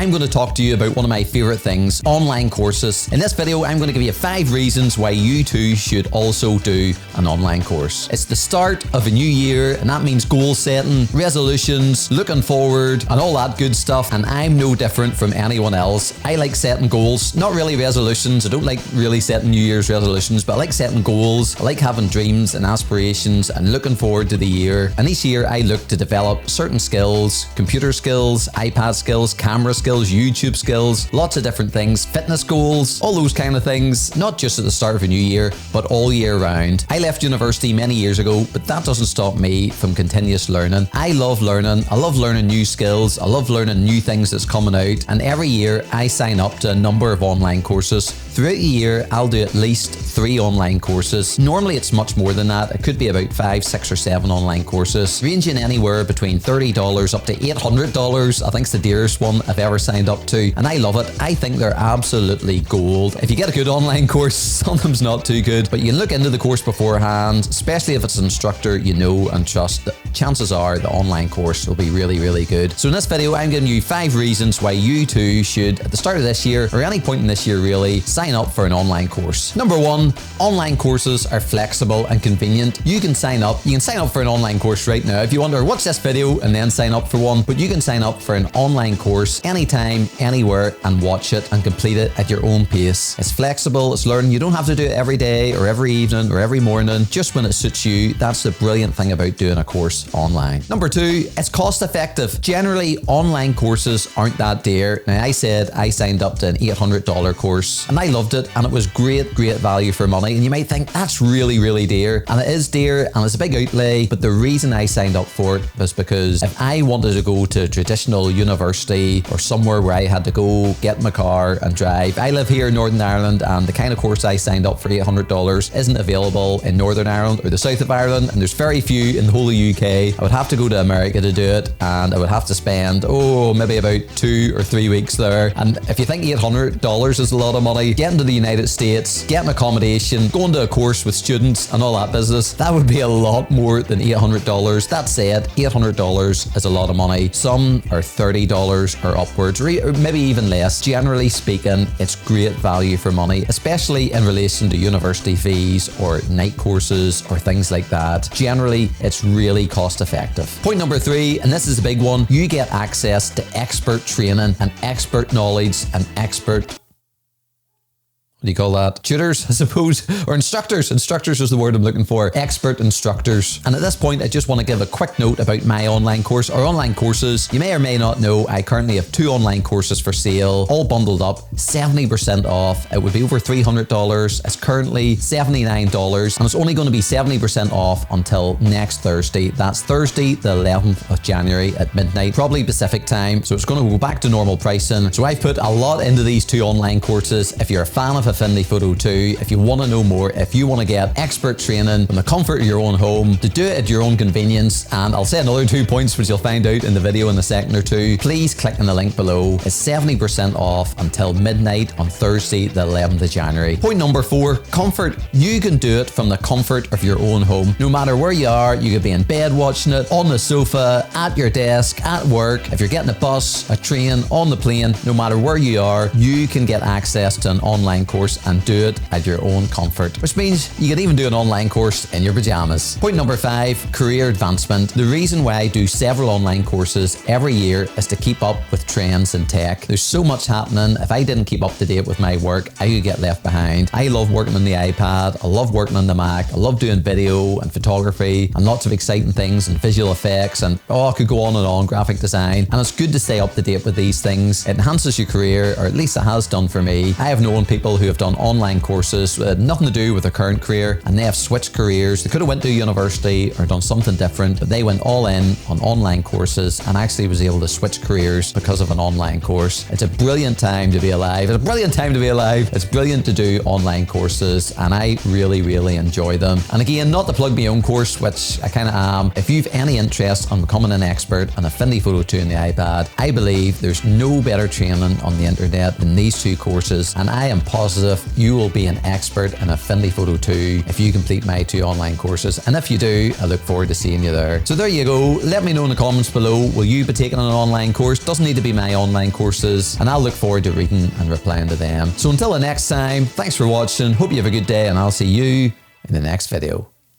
I'm going to talk to you about one of my favorite things, online courses. In this video, I'm going to give you 5 reasons why you too should also do an online course. It's the start of a new year, and that means goal setting, resolutions, looking forward, and all that good stuff. And I'm no different from anyone else. I like setting goals, not really resolutions. I don't like really setting New Year's resolutions, but I like setting goals. I like having dreams and aspirations and looking forward to the year. And each year I look to develop certain skills, computer skills, iPad skills, camera skills, YouTube skills, lots of different things, fitness goals, all those kind of things, not just at the start of a new year, but all year round. I left university many years ago, but that doesn't stop me from continuous learning. I love learning. I love learning new skills. I love learning new things that's coming out. And every year I sign up to a number of online courses. Throughout the year, I'll do at least 3 online courses. Normally it's much more than that. It could be about 5, 6 or 7 online courses, ranging anywhere between $30 up to $800. I think it's the dearest one I've ever signed up to, and I love it. I think they're absolutely gold. If you get a good online course, sometimes not too good, but you can look into the course beforehand, especially if it's an instructor you know and trust. Chances are the online course will be really, really good. So in this video, I'm giving you 5 reasons why you too should, at the start of this year, or any point in this year really, sign up for an online course. Number 1, online courses are flexible and convenient. You can sign up for an online course right now. If you want to watch this video and then sign up for one, but you can sign up for an online course anytime, anywhere, and watch it and complete it at your own pace. It's flexible, it's learning. You don't have to do it every day or every evening or every morning, just when it suits you. That's the brilliant thing about doing a course online. Number 2, it's cost effective. Generally, online courses aren't that dear. Now, I said I signed up to an $800 course and I loved it, and it was great value for money. And you might think that's really, really dear, and it is dear and it's a big outlay, but the reason I signed up for it was because if I wanted to go to a traditional university or somewhere where I had to go get in my car and drive. I live here in Northern Ireland, and the kind of course I signed up for $800 isn't available in Northern Ireland or the south of Ireland, and there's very few in the whole of the UK. I would have to go to America to do it, and I would have to spend, maybe about 2 or 3 weeks there. And if you think $800 is a lot of money, getting to the United States, getting accommodation, going to a course with students and all that business, that would be a lot more than $800. That said, $800 is a lot of money. Some are $30 or upwards, or maybe even less. Generally speaking, it's great value for money, especially in relation to university fees or night courses or things like that. Generally, it's really cost effective. Point number 3, and this is a big one, you get access to expert training and expert knowledge and expert, what do you call that? Tutors, I suppose, or instructors. Instructors is the word I'm looking for. Expert instructors. And at this point, I just want to give a quick note about my online course or online courses. You may or may not know, I currently have 2 online courses for sale, all bundled up, 70% off. It would be over $300. It's currently $79, and it's only going to be 70% off until next Thursday. That's Thursday, the 11th of January at midnight, probably Pacific time. So it's going to go back to normal pricing. So I've put a lot into these 2 online courses. If you're a fan of Affinity Photo 2, if you want to know more, if you want to get expert training from the comfort of your own home, to do it at your own convenience, and I'll say another 2 points which you'll find out in the video in a second or two, please click on the link below. It's 70% off until midnight on Thursday the 11th of January. Point number 4, comfort. You can do it from the comfort of your own home. No matter where you are, you could be in bed watching it, on the sofa, at your desk, at work, if you're getting a bus, a train, on the plane, no matter where you are, you can get access to an online course and do it at your own comfort, which means you can even do an online course in your pajamas. Point number 5, career advancement. The reason why I do several online courses every year is to keep up with trends in tech. There's so much happening. If I didn't keep up to date with my work, I could get left behind. I love working on the iPad. I love working on the Mac. I love doing video and photography and lots of exciting things and visual effects, and I could go on, graphic design. And it's good to stay up to date with these things. It enhances your career, or at least it has done for me. I have known people who have done online courses with nothing to do with their current career, and they have switched careers. They could have went to university or done something different, but they went all in on online courses and actually was able to switch careers because of an online course. It's a brilliant time to be alive. It's a brilliant time to be alive. It's brilliant to do online courses, and I really, really enjoy them. And again, not to plug my own course, which I kind of am. If you've any interest on becoming an expert on Affinity Photo 2 on the iPad, I believe there's no better training on the internet than these 2 courses, and I am positive positive you will be an expert in Affinity Photo 2 if you complete my 2 online courses. And if you do, I look forward to seeing you there. So there you go. Let me know in the comments below, will you be taking an online course? Doesn't need to be my online courses, and I'll look forward to reading and replying to them. So until the next time, thanks for watching. Hope you have a good day, and I'll see you in the next video.